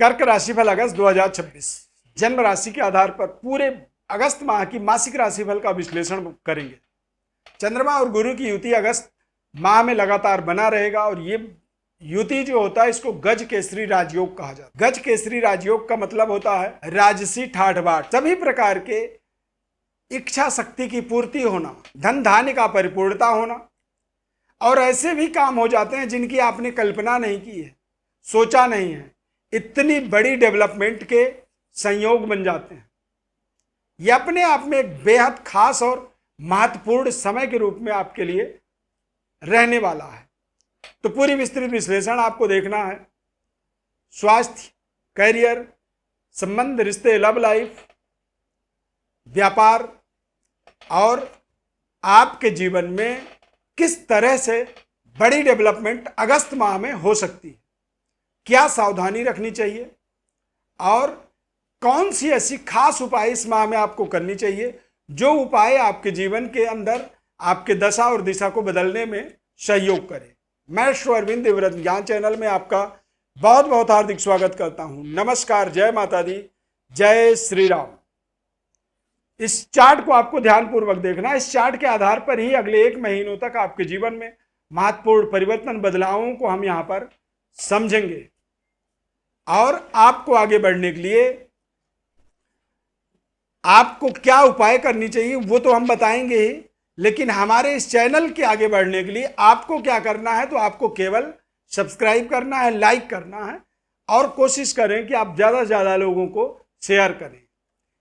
कर्क राशिफल अगस्त 2026 जन्म राशि के आधार पर पूरे अगस्त माह की मासिक राशिफल का विश्लेषण करेंगे। चंद्रमा और गुरु की युति अगस्त माह में लगातार बना रहेगा और ये युति जो होता है इसको गज केसरी राजयोग कहा जाता है। गज केसरी राजयोग का मतलब होता है राजसी ठाठ बाट, सभी प्रकार के इच्छा शक्ति की पूर्ति होना, धन धान्य का परिपूर्णता होना, और ऐसे भी काम हो जाते हैं जिनकी आपने कल्पना नहीं की है, सोचा नहीं है, इतनी बड़ी डेवलपमेंट के संयोग बन जाते हैं। यह अपने आप में एक बेहद खास और महत्वपूर्ण समय के रूप में आपके लिए रहने वाला है। तो पूरी विस्तृत विश्लेषण आपको देखना है। स्वास्थ्य, करियर, संबंध, रिश्ते, लव लाइफ, व्यापार और आपके जीवन में किस तरह से बड़ी डेवलपमेंट अगस्त माह में हो सकती है, क्या सावधानी रखनी चाहिए और कौन सी ऐसी खास उपाय इस माह में आपको करनी चाहिए जो उपाय आपके जीवन के अंदर आपके दशा और दिशा को बदलने में सहयोग करे। मैं श्री अरविंद देवव्रत ज्ञान चैनल में आपका बहुत बहुत हार्दिक स्वागत करता हूं। नमस्कार, जय माता दी, जय श्री राम। इस चार्ट को आपको ध्यानपूर्वक देखना। इस चार्ट के आधार पर ही अगले 1 महीनों तक आपके जीवन में महत्वपूर्ण परिवर्तन, बदलावों को हम यहां पर समझेंगे और आपको आगे बढ़ने के लिए आपको क्या उपाय करनी चाहिए वो तो हम बताएंगे ही, लेकिन हमारे इस चैनल के आगे बढ़ने के लिए आपको क्या करना है, तो आपको केवल सब्सक्राइब करना है, लाइक करना है और कोशिश करें कि आप ज़्यादा से ज़्यादा लोगों को शेयर करें।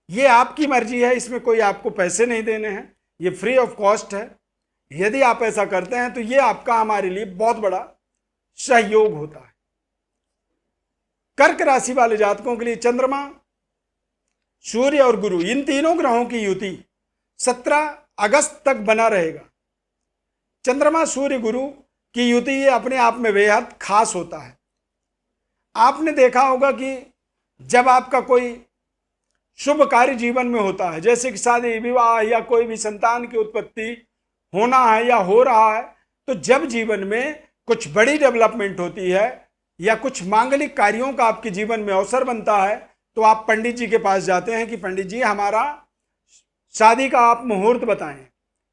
ये आपकी मर्जी है, इसमें कोई आपको पैसे नहीं देने हैं, ये फ्री ऑफ कॉस्ट है। यदि आप ऐसा करते हैं तो ये आपका हमारे लिए बहुत बड़ा सहयोग होता है। कर्क राशि वाले जातकों के लिए चंद्रमा, सूर्य और गुरु, इन तीनों ग्रहों की युति 17 अगस्त तक बना रहेगा। चंद्रमा, सूर्य, गुरु की युति ये अपने आप में बेहद खास होता है। आपने देखा होगा कि जब आपका कोई शुभ कार्य जीवन में होता है, जैसे कि शादी, विवाह या कोई भी संतान की उत्पत्ति होना है या हो रहा है, तो जब जीवन में कुछ बड़ी डेवलपमेंट होती है या कुछ मांगलिक कार्यों का आपके जीवन में अवसर बनता है, तो आप पंडित जी के पास जाते हैं कि पंडित जी हमारा शादी का आप मुहूर्त बताएं,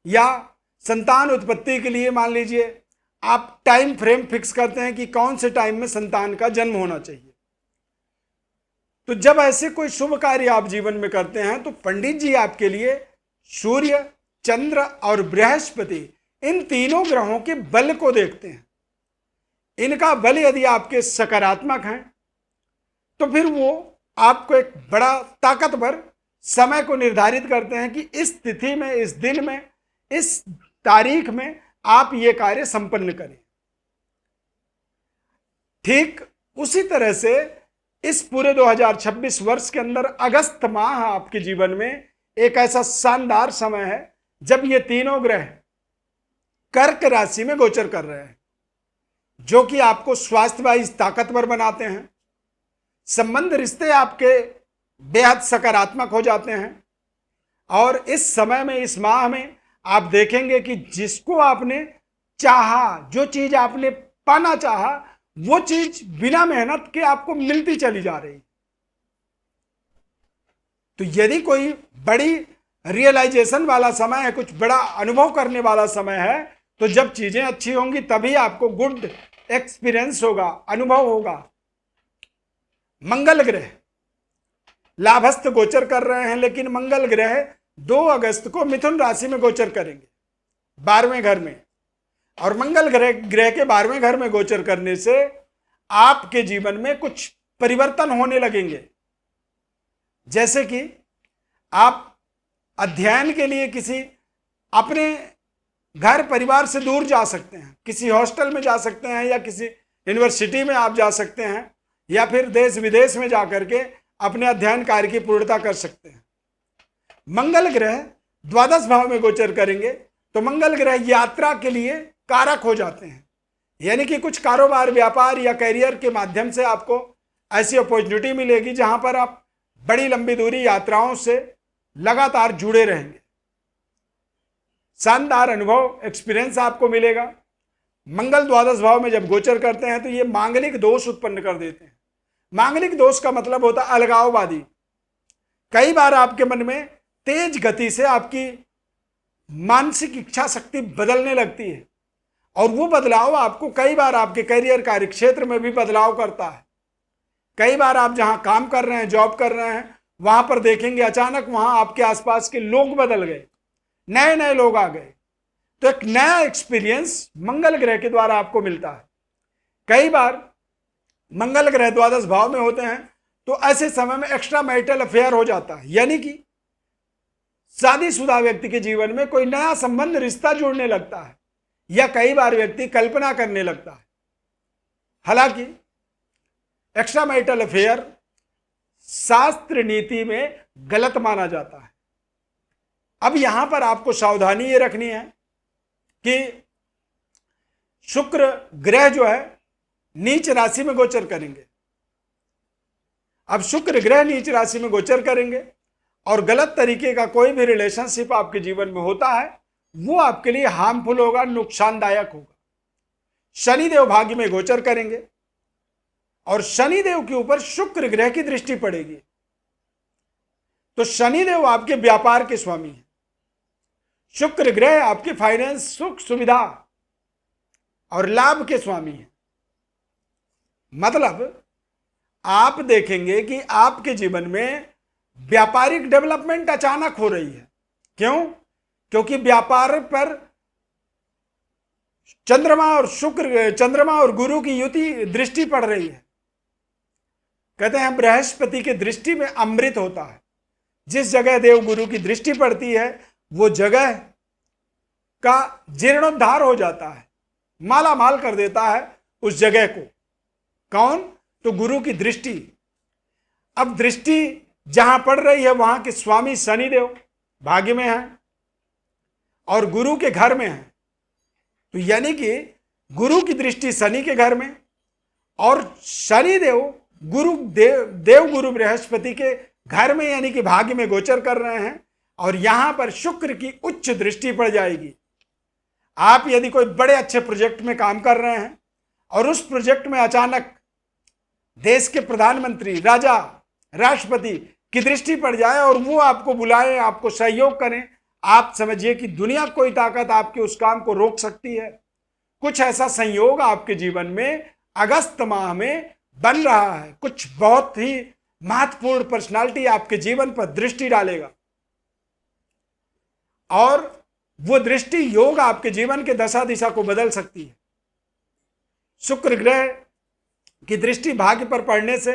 या संतान उत्पत्ति के लिए मान लीजिए आप टाइम फ्रेम फिक्स करते हैं कि कौन से टाइम में संतान का जन्म होना चाहिए। तो जब ऐसे कोई शुभ कार्य आप जीवन में करते हैं तो पंडित जी आपके लिए सूर्य, चंद्र और बृहस्पति, इन तीनों ग्रहों के बल को देखते हैं। इनका बल यदि आपके सकारात्मक हैं तो फिर वो आपको एक बड़ा ताकतवर समय को निर्धारित करते हैं कि इस तिथि में, इस दिन में, इस तारीख में आप ये कार्य संपन्न करें। ठीक उसी तरह से इस पूरे 2026 वर्ष के अंदर अगस्त माह आपके जीवन में एक ऐसा शानदार समय है जब ये तीनों ग्रह कर्क राशि में गोचर कर रहे हैं, जो कि आपको स्वास्थ्य वाइज ताकतवर बनाते हैं। संबंध, रिश्ते आपके बेहद सकारात्मक हो जाते हैं और इस समय में, इस माह में आप देखेंगे कि जिसको आपने चाहा, जो चीज आपने पाना चाहा, वो चीज बिना मेहनत के आपको मिलती चली जा रही। तो यदि कोई बड़ी रियलाइजेशन वाला समय है, कुछ बड़ा अनुभव करने वाला समय है, तो जब चीजें अच्छी होंगी तभी आपको गुड एक्सपीरियंस होगा, अनुभव होगा। मंगल ग्रह लाभस्थ गोचर कर रहे हैं, लेकिन मंगल ग्रह 2 अगस्त को मिथुन राशि में गोचर करेंगे 12वें घर में, और मंगल ग्रह के 12वें घर में गोचर करने से आपके जीवन में कुछ परिवर्तन होने लगेंगे। जैसे कि आप अध्ययन के लिए किसी अपने घर परिवार से दूर जा सकते हैं, किसी हॉस्टल में जा सकते हैं, या किसी यूनिवर्सिटी में आप जा सकते हैं, या फिर देश विदेश में जाकर के अपने अध्ययन कार्य की पूर्णता कर सकते हैं। मंगल ग्रह द्वादश भाव में गोचर करेंगे तो मंगल ग्रह यात्रा के लिए कारक हो जाते हैं, यानी कि कुछ कारोबार, व्यापार या करियर के माध्यम से आपको ऐसी अपॉर्चुनिटी मिलेगी जहां पर आप बड़ी लंबी दूरी यात्राओं से लगातार जुड़े रहेंगे। शानदार अनुभव, एक्सपीरियंस आपको मिलेगा। मंगल द्वादश भाव में जब गोचर करते हैं तो ये मांगलिक दोष उत्पन्न कर देते हैं। मांगलिक दोष का मतलब होता है अलगाववादी। कई बार आपके मन में तेज गति से आपकी मानसिक इच्छा शक्ति बदलने लगती है और वो बदलाव आपको कई बार आपके करियर कार्य क्षेत्र में भी बदलाव करता है। कई बार आप जहां काम कर रहे हैं, जॉब कर रहे हैं, वहां पर देखेंगे अचानक वहां आपके आसपास के लोग बदल गए, नए नए लोग आ गए। तो एक नया एक्सपीरियंस मंगल ग्रह के द्वारा आपको मिलता है। कई बार मंगल ग्रह द्वादश भाव में होते हैं तो ऐसे समय में एक्स्ट्रा मैरिटल अफेयर हो जाता है, यानी कि शादीशुदा व्यक्ति के जीवन में कोई नया संबंध रिश्ता जुड़ने लगता है, या कई बार व्यक्ति कल्पना करने लगता है। हालांकि एक्स्ट्रा मैरिटल अफेयर शास्त्र नीति में गलत माना जाता है। अब यहां पर आपको सावधानी ये रखनी है कि शुक्र ग्रह जो है नीच राशि में गोचर करेंगे। अब शुक्र ग्रह नीच राशि में गोचर करेंगे और गलत तरीके का कोई भी रिलेशनशिप आपके जीवन में होता है वो आपके लिए हार्मफुल होगा, नुकसानदायक होगा। शनिदेव भाग्य में गोचर करेंगे और शनिदेव के ऊपर शुक्र ग्रह की दृष्टि पड़ेगी। तो शनिदेव आपके व्यापार के स्वामी हैं, शुक्र ग्रह आपके फाइनेंस, सुख सुविधा और लाभ के स्वामी हैं। मतलब आप देखेंगे कि आपके जीवन में व्यापारिक डेवलपमेंट अचानक हो रही है। क्यों? क्योंकि व्यापार पर चंद्रमा और गुरु की युति दृष्टि पड़ रही है। कहते हैं बृहस्पति की दृष्टि में अमृत होता है। जिस जगह देव गुरु की दृष्टि पड़ती है वो जगह का जीर्णोद्धार हो जाता है, माला माल कर देता है उस जगह को। कौन? तो गुरु की दृष्टि। अब दृष्टि जहां पड़ रही है वहां के स्वामी शनिदेव भाग्य में है और गुरु के घर में है। तो यानी कि गुरु की दृष्टि शनि के घर में और शनिदेव देव गुरु बृहस्पति के घर में यानी कि भाग्य में गोचर कर रहे हैं और यहां पर शुक्र की उच्च दृष्टि पड़ जाएगी। आप यदि कोई बड़े अच्छे प्रोजेक्ट में काम कर रहे हैं और उस प्रोजेक्ट में अचानक देश के प्रधानमंत्री, राजा, राष्ट्रपति की दृष्टि पड़ जाए और वो आपको बुलाए, आपको सहयोग करें, आप समझिए कि दुनिया कोई ताकत आपके उस काम को रोक सकती है। कुछ ऐसा संयोग आपके जीवन में अगस्त माह में बन रहा है। कुछ बहुत ही महत्वपूर्ण पर्सनालिटी आपके जीवन पर दृष्टि डालेगा और वो दृष्टि योग आपके जीवन के दशा दिशा को बदल सकती है। शुक्र ग्रह की दृष्टि भाग्य पर पड़ने से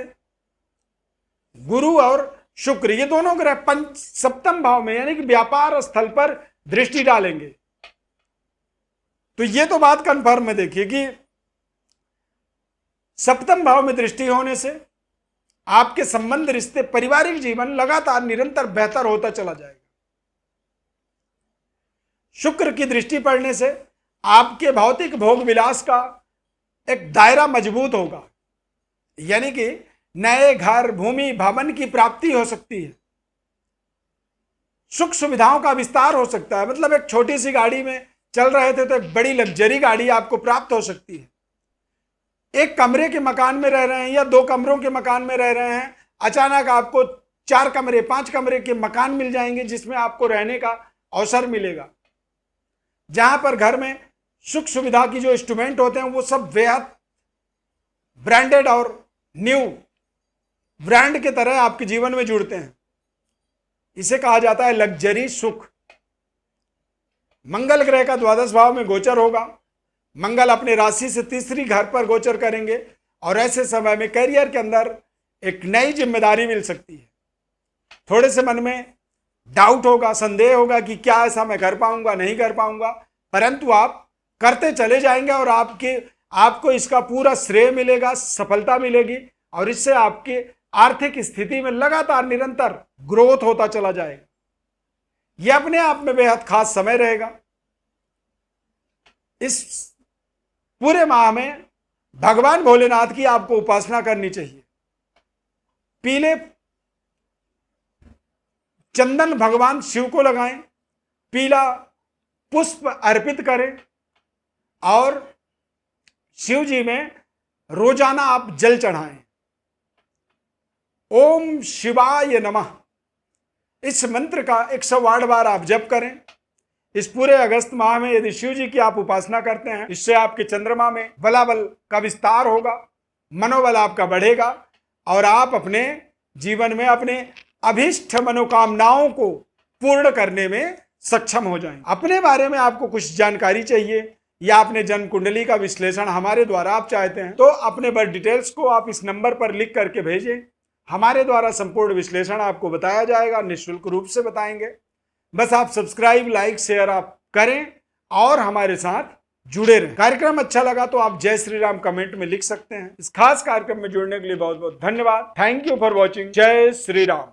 गुरु और शुक्र ये दोनों ग्रह सप्तम भाव में यानी कि व्यापार स्थल पर दृष्टि डालेंगे। तो ये तो बात कन्फर्म है। देखिए कि सप्तम भाव में दृष्टि होने से आपके संबंध, रिश्ते, पारिवारिक जीवन लगातार निरंतर बेहतर होता चला जाएगा। शुक्र की दृष्टि पड़ने से आपके भौतिक भोग विलास का एक दायरा मजबूत होगा, यानी कि नए घर, भूमि, भवन की प्राप्ति हो सकती है। सुख सुविधाओं का विस्तार हो सकता है। मतलब एक छोटी सी गाड़ी में चल रहे थे तो एक बड़ी लग्जरी गाड़ी आपको प्राप्त हो सकती है। एक कमरे के मकान में रह रहे हैं या 2 कमरों के मकान में रह रहे हैं, अचानक आपको 4 कमरे, 5 कमरे के मकान मिल जाएंगे जिसमें आपको रहने का अवसर मिलेगा। जहां पर घर में सुख सुविधा की जो इंस्ट्रूमेंट होते हैं वो सब बेहद ब्रांडेड और न्यू ब्रांड के तरह आपके जीवन में जुड़ते हैं। इसे कहा जाता है लग्जरी सुख। मंगल ग्रह का द्वादश भाव में गोचर होगा। मंगल अपने राशि से तीसरी घर पर गोचर करेंगे और ऐसे समय में करियर के अंदर एक नई जिम्मेदारी मिल सकती है। थोड़े से मन में डाउट होगा, संदेह होगा कि क्या ऐसा मैं कर पाऊंगा, नहीं कर पाऊंगा, परंतु आप करते चले जाएंगे और आपको इसका पूरा श्रेय मिलेगा, सफलता मिलेगी और इससे आपके आर्थिक स्थिति में लगातार निरंतर ग्रोथ होता चला जाएगा। यह अपने आप में बेहद खास समय रहेगा। इस पूरे माह में भगवान भोलेनाथ की आपको उपासना करनी चाहिए। पीले चंदन भगवान शिव को लगाएं, पीला पुष्प अर्पित करें और शिव जी में रोजाना आप जल चढ़ाएं। ओम शिवाय नमः। इस मंत्र का 108 बार आप जप करें। इस पूरे अगस्त माह में यदि शिव जी की आप उपासना करते हैं, इससे आपके चंद्रमा में बलाबल का विस्तार होगा, मनोबल आपका बढ़ेगा और आप अपने जीवन में अपने अभीष्ट मनोकामनाओं को पूर्ण करने में सक्षम हो जाएं। अपने बारे में आपको कुछ जानकारी चाहिए या अपने जन्म कुंडली का विश्लेषण हमारे द्वारा आप चाहते हैं तो अपने बर्थ डिटेल्स को आप इस नंबर पर लिख करके भेजें। हमारे द्वारा संपूर्ण विश्लेषण आपको बताया जाएगा, निःशुल्क रूप से बताएंगे। बस आप सब्सक्राइब, लाइक, शेयर आप करें और हमारे साथ जुड़े रहें। कार्यक्रम अच्छा लगा तो आप जय श्री राम कमेंट में लिख सकते हैं। इस खास कार्यक्रम में जुड़ने के लिए बहुत बहुत धन्यवाद। Thank you for watching. जय श्री राम।